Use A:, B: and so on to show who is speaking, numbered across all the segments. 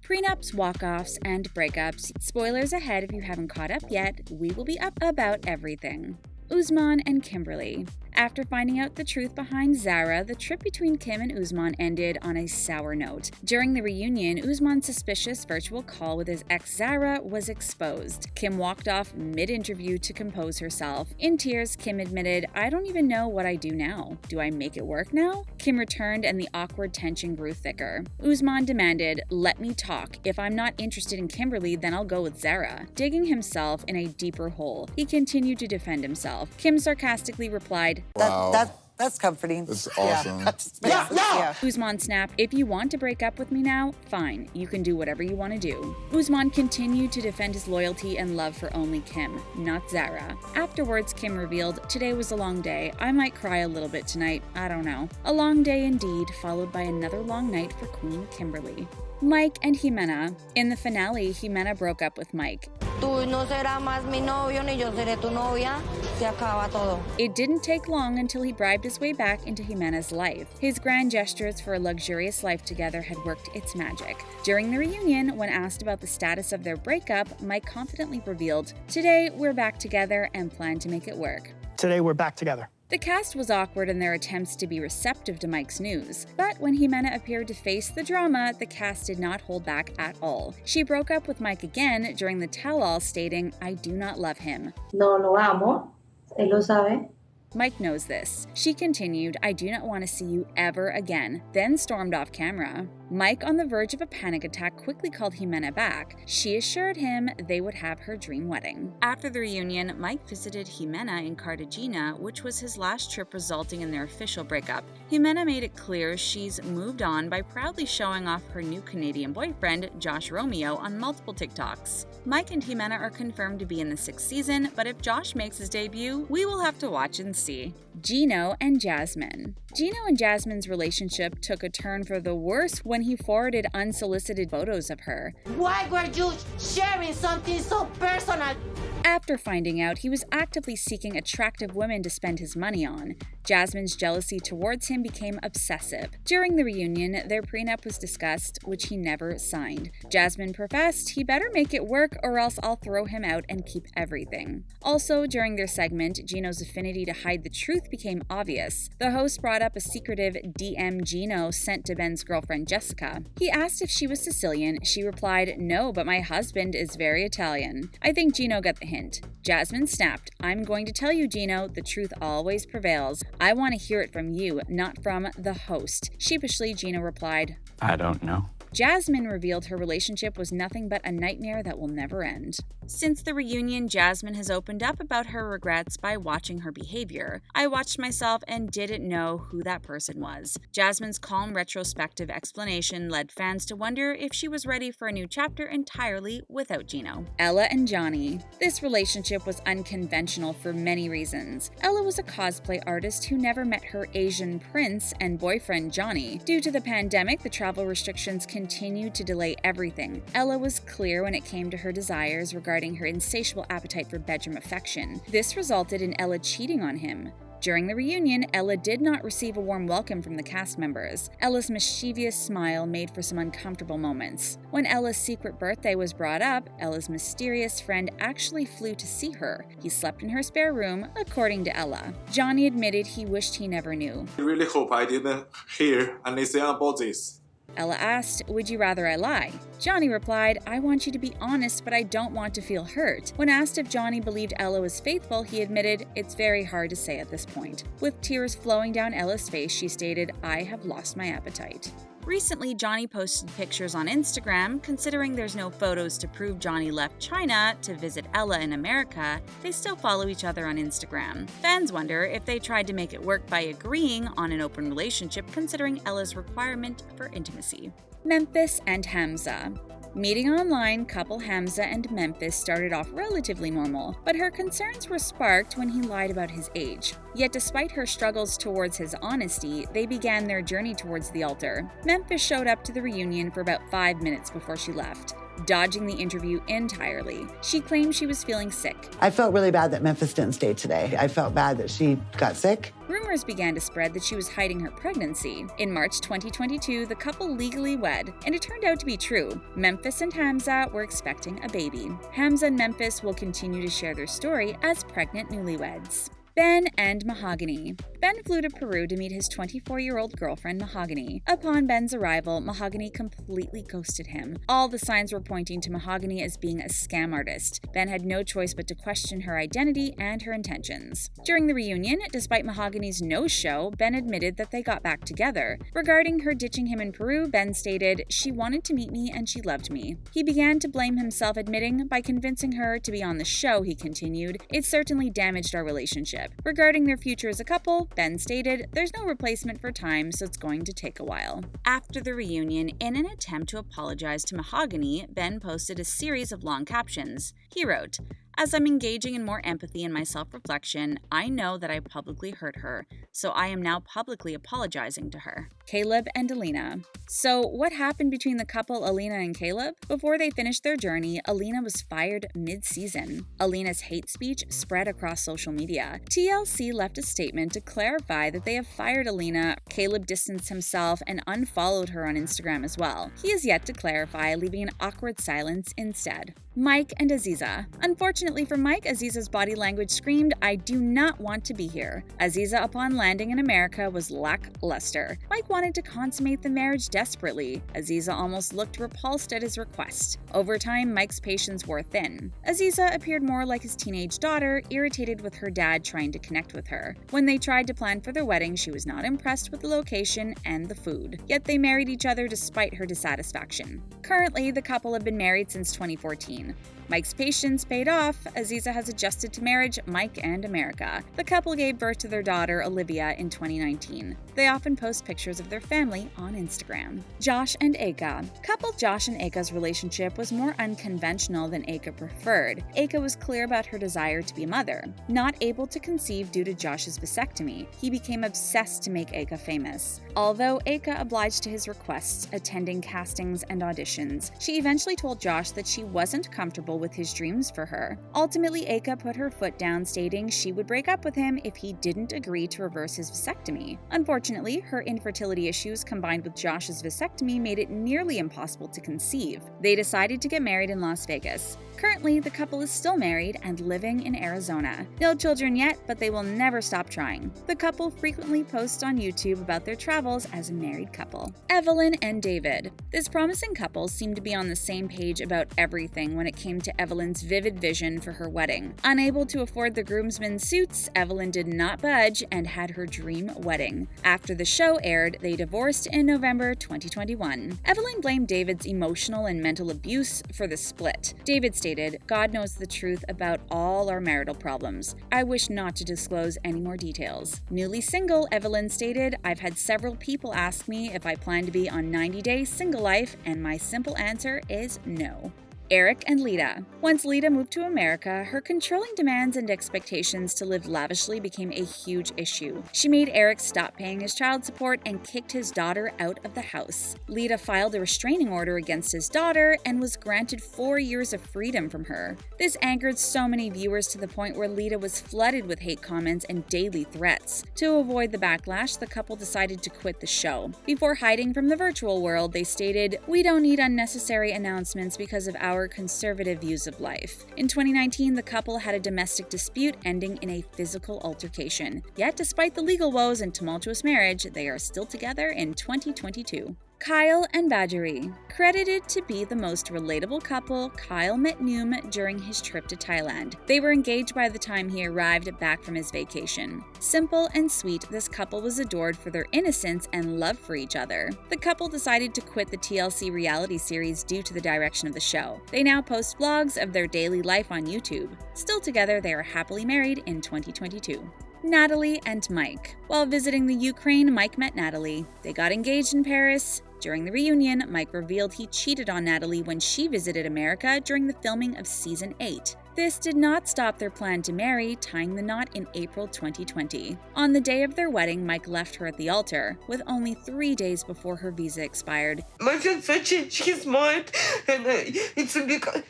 A: Prenups, walk-offs, and breakups. Spoilers ahead if you haven't caught up yet, we will be up about everything. Usman and Kimberly. After finding out the truth behind Zara, the trip between Kim and Usman ended on a sour note. During the reunion, Usman's suspicious virtual call with his ex Zara was exposed. Kim walked off mid-interview to compose herself. In tears, Kim admitted, "I don't even know what I do now. Do I make it work now?" Kim returned and the awkward tension grew thicker. Usman demanded, "Let me talk. If I'm not interested in Kimberly, then I'll go with Zara." Digging himself in a deeper hole, he continued to defend himself. Kim sarcastically replied,
B: Wow. That's comforting.
C: That's awesome.
B: Yeah.
A: Usman snapped, "If you want to break up with me now, fine. You can do whatever you want to do." Usman continued to defend his loyalty and love for only Kim, not Zara. Afterwards, Kim revealed, "Today was a long day. I might cry a little bit tonight. I don't know." A long day indeed, followed by another long night for Queen Kimberly. Mike and Ximena. In the finale, Ximena broke up with Mike.
D: Tú no serás más mi novio, ni yo seré tu novia. Se acaba todo.
A: It didn't take long until he bribed his way back into Ximena's life. His grand gestures for a luxurious life together had worked its magic. During the reunion, when asked about the status of their breakup, Mike confidently revealed, "Today, we're back together and plan to make it work."
E: Today, we're back together.
A: The cast was awkward in their attempts to be receptive to Mike's news, but when Ximena appeared to face the drama, the cast did not hold back at all. She broke up with Mike again during the tell-all, stating, "I do not love him."
F: No lo amo, él lo sabe.
A: Mike knows this. She continued, "I do not want to see you ever again," then stormed off camera. Mike, on the verge of a panic attack, quickly called Ximena back. She assured him they would have her dream wedding. After the reunion, Mike visited Ximena in Cartagena, which was his last trip resulting in their official breakup. Ximena made it clear she's moved on by proudly showing off her new Canadian boyfriend, Josh Romeo, on multiple TikToks. Mike and Ximena are confirmed to be in the 6th season, but if Josh makes his debut, we will have to watch and see. Gino and Jasmine. Gino and Jasmine's relationship took a turn for the worse when he forwarded unsolicited photos of her.
D: Why were you sharing something so personal?
A: After finding out he was actively seeking attractive women to spend his money on, Jasmine's jealousy towards him became obsessive. During the reunion, their prenup was discussed, which he never signed. Jasmine professed, "He better make it work or else I'll throw him out and keep everything." Also, during their segment, Gino's affinity to hide the truth became obvious. The host brought up a secretive DM Gino sent to Ben's girlfriend Jessica. He asked if she was Sicilian. She replied, "No, but my husband is very Italian." I think Gino got the hint. Jasmine snapped, "I'm going to tell you, Gino, the truth always prevails. I want to hear it from you, not from the host." Sheepishly, Gino replied,
G: "I don't know."
A: Jasmine revealed her relationship was nothing but a nightmare that will never end. Since the reunion, Jasmine has opened up about her regrets by watching her behavior. "I watched myself and didn't know who that person was." Jasmine's calm retrospective explanation led fans to wonder if she was ready for a new chapter entirely without Gino. Ella and Johnny. This relationship was unconventional for many reasons. Ella was a cosplay artist who never met her Asian prince and boyfriend Johnny. Due to the pandemic, the travel restrictions continued to delay everything. Ella was clear when it came to her desires regarding her insatiable appetite for bedroom affection. This resulted in Ella cheating on him. During the reunion, Ella did not receive a warm welcome from the cast members. Ella's mischievous smile made for some uncomfortable moments. When Ella's secret birthday was brought up, Ella's mysterious friend actually flew to see her. He slept in her spare room, according to Ella. Johnny admitted he wished he never knew.
C: I really hope I didn't hear anything about this.
A: Ella asked, "Would you rather I lie?" Johnny replied, "I want you to be honest, but I don't want to feel hurt." When asked if Johnny believed Ella was faithful, he admitted, "It's very hard to say at this point." With tears flowing down Ella's face, she stated, "I have lost my appetite." Recently, Johnny posted pictures on Instagram. Considering there's no photos to prove Johnny left China to visit Ella in America, they still follow each other on Instagram. Fans wonder if they tried to make it work by agreeing on an open relationship considering Ella's requirement for intimacy. Memphis and Hamza. Meeting online, couple Hamza and Memphis started off relatively normal, but her concerns were sparked when he lied about his age. Yet despite her struggles towards his honesty, they began their journey towards the altar. Memphis showed up to the reunion for about 5 minutes before she left, dodging the interview entirely. She claimed she was feeling sick.
B: I felt really bad that Memphis didn't stay today. I felt bad that she got sick.
A: Rumors rumors began to spread that she was hiding her pregnancy. In March 2022, the couple legally wed, and it turned out to be true. Memphis and Hamza were expecting a baby. Hamza and Memphis will continue to share their story as pregnant newlyweds. Ben and Mahogany. Ben flew to Peru to meet his 24-year-old girlfriend, Mahogany. Upon Ben's arrival, Mahogany completely ghosted him. All the signs were pointing to Mahogany as being a scam artist. Ben had no choice but to question her identity and her intentions. During the reunion, despite Mahogany's no-show, Ben admitted that they got back together. Regarding her ditching him in Peru, Ben stated, "She wanted to meet me and she loved me." He began to blame himself, admitting, "By convincing her to be on the show," he continued, "it certainly damaged our relationship." Regarding their future as a couple, Ben stated, "There's no replacement for time, so it's going to take a while." After the reunion, in an attempt to apologize to Mahogany, Ben posted a series of long captions. He wrote, "As I'm engaging in more empathy in my self-reflection, I know that I publicly hurt her, so I am now publicly apologizing to her." Caleb and Alina. So what happened between the couple Alina and Caleb? Before they finished their journey, Alina was fired mid-season. Alina's hate speech spread across social media. TLC left a statement to clarify that they have fired Alina. Caleb distanced himself and unfollowed her on Instagram as well. He is yet to clarify, leaving an awkward silence instead. Mike and Aziza. Unfortunately for Mike, Aziza's body language screamed, "I do not want to be here." Aziza, upon landing in America, was lackluster. Mike wanted to consummate the marriage desperately. Aziza almost looked repulsed at his request. Over time, Mike's patience wore thin. Aziza appeared more like his teenage daughter, irritated with her dad trying to connect with her. When they tried to plan for their wedding, she was not impressed with the location and the food. Yet they married each other despite her dissatisfaction. Currently, the couple have been married since 2014. Mike's patience paid off. Aziza has adjusted to marriage, Mike, and America. The couple gave birth to their daughter, Olivia, in 2019. They often post pictures of their family on Instagram. Josh and Aika. Couple Josh and Aika's relationship was more unconventional than Aika preferred. Aika was clear about her desire to be a mother. Not able to conceive due to Josh's vasectomy, he became obsessed to make Aika famous. Although Aika obliged to his requests, attending castings and auditions, she eventually told Josh that she wasn't comfortable with his dreams for her. Ultimately, Aika put her foot down, stating she would break up with him if he didn't agree to reverse his vasectomy. Unfortunately, her infertility issues combined with Josh's vasectomy made it nearly impossible to conceive. They decided to get married in Las Vegas. Currently, the couple is still married and living in Arizona. No children yet, but they will never stop trying. The couple frequently posts on YouTube about their travels as a married couple. Evelyn and David. This promising couple seemed to be on the same page about everything when it came to Evelyn's vivid vision for her wedding. Unable to afford the groomsmen's suits, Evelyn did not budge and had her dream wedding. After the show aired, they divorced in November 2021. Evelyn blamed David's emotional and mental abuse for the split. David stated, "God knows the truth about all our marital problems. I wish not to disclose any more details." Newly single, Evelyn stated, "I've had several people ask me if I plan to be on 90-day single life, and my simple answer is no." Eric and Leida. Once Leida moved to America, her controlling demands and expectations to live lavishly became a huge issue. She made Eric stop paying his child support and kicked his daughter out of the house. Leida filed a restraining order against his daughter and was granted 4 years of freedom from her. This angered so many viewers to the point where Leida was flooded with hate comments and daily threats. To avoid the backlash, the couple decided to quit the show. Before hiding from the virtual world, they stated, "We don't need unnecessary announcements because of our conservative views of life." In 2019, the couple had a domestic dispute ending in a physical altercation. Yet, despite the legal woes and tumultuous marriage, they are still together in 2022. Kyle and Bajaree. Credited to be the most relatable couple, Kyle met Noom during his trip to Thailand. They were engaged by the time he arrived back from his vacation. Simple and sweet, this couple was adored for their innocence and love for each other. The couple decided to quit the TLC reality series due to the direction of the show. They now post vlogs of their daily life on YouTube. Still together, they are happily married in 2022. Natalie and Mike. While visiting the Ukraine, Mike met Natalie. They got engaged in Paris. During the reunion, Mike revealed he cheated on Natalie when she visited America during the filming of Season 8. This did not stop their plan to marry, tying the knot in April 2020. On the day of their wedding, Mike left her at the altar, with only 3 days before her visa expired.
E: My fiancé changed his mind, and it's because...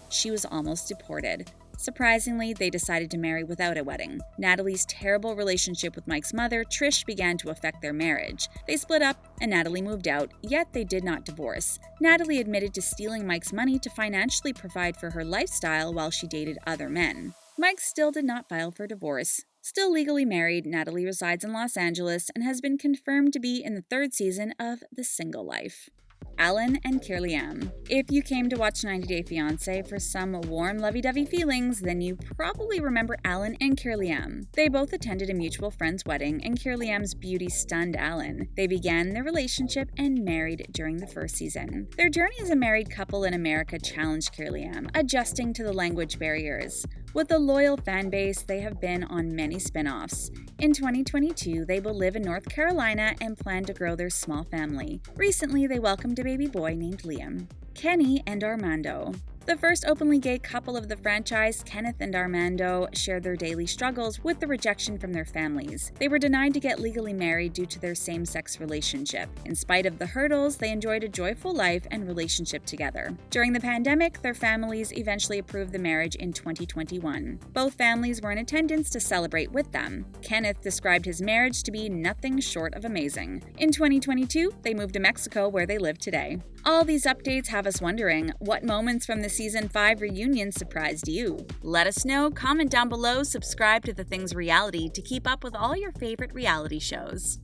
A: She was almost deported. Surprisingly, they decided to marry without a wedding. Natalie's terrible relationship with Mike's mother, Trish, began to affect their marriage. They split up, and Natalie moved out, yet they did not divorce. Natalie admitted to stealing Mike's money to financially provide for her lifestyle while she dated other men. Mike still did not file for divorce. Still legally married, Natalie resides in Los Angeles and has been confirmed to be in the 3rd season of The Single Life. Alina and Kirlyam. If you came to watch 90 Day Fiance for some warm, lovey-dovey feelings, then you probably remember Alina and Kirlyam. They both attended a mutual friend's wedding, and Kirlyam's beauty stunned Alina. They began their relationship and married during the 1st season. Their journey as a married couple in America challenged Kirlyam, adjusting to the language barriers. With a loyal fan base, they have been on many spin-offs. In 2022, they will live in North Carolina and plan to grow their small family. Recently, they welcomed a baby boy named Liam. Kenny and Armando. The first openly gay couple of the franchise, Kenneth and Armando, shared their daily struggles with the rejection from their families. They were denied to get legally married due to their same-sex relationship. In spite of the hurdles, they enjoyed a joyful life and relationship together. During the pandemic, their families eventually approved the marriage in 2021. Both families were in attendance to celebrate with them. Kenneth described his marriage to be nothing short of amazing. In 2022, they moved to Mexico, where they live today. All these updates have us wondering, what moments from the Season 5 reunion surprised you? Let us know, comment down below, subscribe to The Things Reality to keep up with all your favorite reality shows.